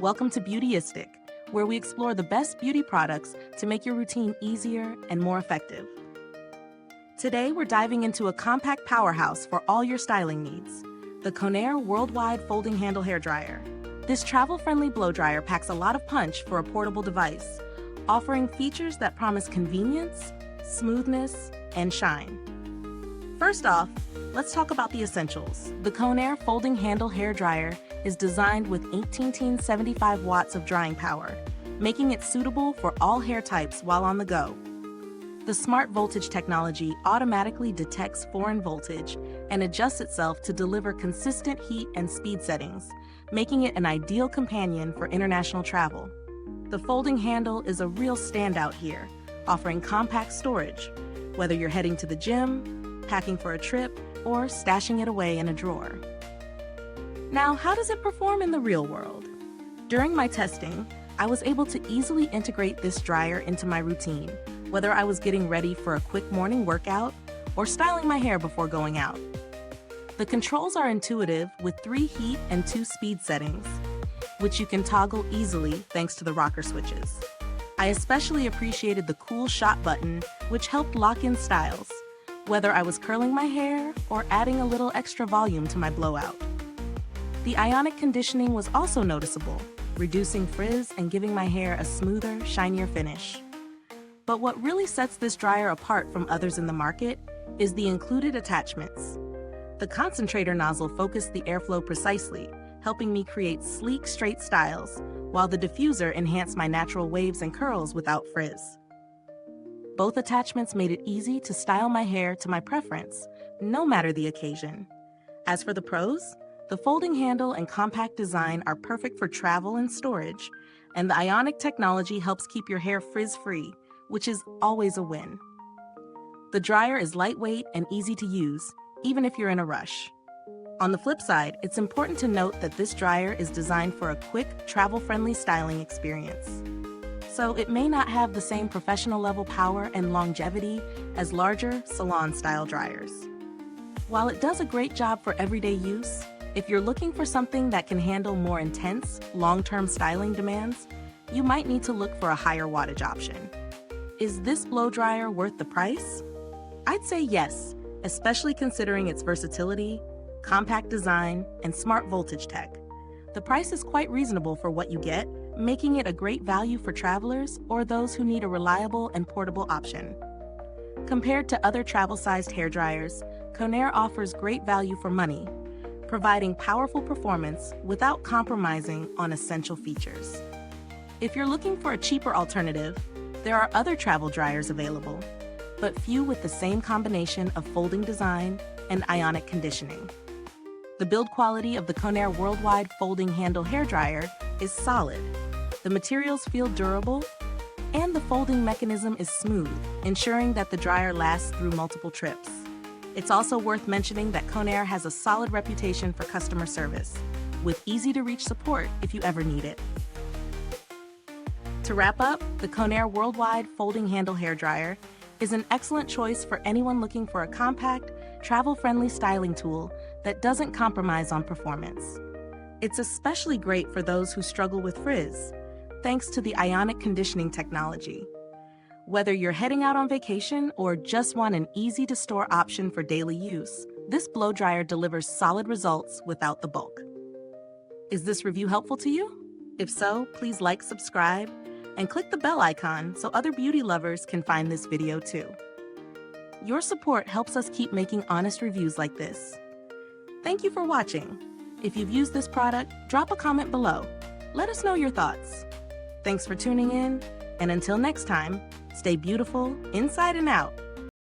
Welcome to Beautyistic, where we explore the best beauty products to make your routine easier and more effective. Today, we're diving into a compact powerhouse for all your styling needs, the Conair Worldwide Folding Handle Hairdryer. This travel-friendly blow dryer packs a lot of punch for a portable device, offering features that promise convenience, smoothness, and shine. First off, let's talk about the essentials. The Conair Folding Handle Hairdryer is designed with 1875 watts of drying power, making it suitable for all hair types while on the go. The smart voltage technology automatically detects foreign voltage and adjusts itself to deliver consistent heat and speed settings, making it an ideal companion for international travel. The folding handle is a real standout here, offering compact storage, whether you're heading to the gym, packing for a trip, or stashing it away in a drawer. Now, how does it perform in the real world? During my testing, I was able to easily integrate this dryer into my routine, whether I was getting ready for a quick morning workout or styling my hair before going out. The controls are intuitive with 3 heat and 2 speed settings, which you can toggle easily thanks to the rocker switches. I especially appreciated the cool shot button, which helped lock in styles, whether I was curling my hair or adding a little extra volume to my blowout. The Ionic conditioning was also noticeable, reducing frizz and giving my hair a smoother, shinier finish. But what really sets this dryer apart from others in the market is the included attachments. The Concentrator nozzle focused the airflow precisely, helping me create sleek, straight styles, while the Diffuser enhanced my natural waves and curls without frizz. Both attachments made it easy to style my hair to my preference, no matter the occasion. As for the pros, the folding handle and compact design are perfect for travel and storage, and the Ionic technology helps keep your hair frizz-free, which is always a win. The dryer is lightweight and easy to use, even if you're in a rush. On the flip side, it's important to note that this dryer is designed for a quick, travel-friendly styling experience. So it may not have the same professional-level power and longevity as larger, salon-style dryers. While it does a great job for everyday use, if you're looking for something that can handle more intense, long-term styling demands, you might need to look for a higher wattage option. Is this blow dryer worth the price? I'd say yes, especially considering its versatility, compact design, and smart voltage tech. The price is quite reasonable for what you get, making it a great value for travelers or those who need a reliable and portable option. Compared to other travel-sized hairdryers, Conair offers great value for money, providing powerful performance without compromising on essential features. If you're looking for a cheaper alternative, there are other travel dryers available, but few with the same combination of folding design and Ionic conditioning. The build quality of the Conair Worldwide Folding Handle Hairdryer is solid. The materials feel durable, and the folding mechanism is smooth, ensuring that the dryer lasts through multiple trips. It's also worth mentioning that Conair has a solid reputation for customer service, with easy-to-reach support if you ever need it. To wrap up, the Conair Worldwide Folding Handle Hairdryer is an excellent choice for anyone looking for a compact, travel-friendly styling tool that doesn't compromise on performance. It's especially great for those who struggle with frizz, thanks to the Ionic conditioning technology. Whether you're heading out on vacation or just want an easy-to-store option for daily use, this blow dryer delivers solid results without the bulk. Is this review helpful to you? If so, please like, subscribe, and click the bell icon so other beauty lovers can find this video too. Your support helps us keep making honest reviews like this. Thank you for watching. If you've used this product, drop a comment below. Let us know your thoughts. Thanks for tuning in, and until next time, stay beautiful inside and out.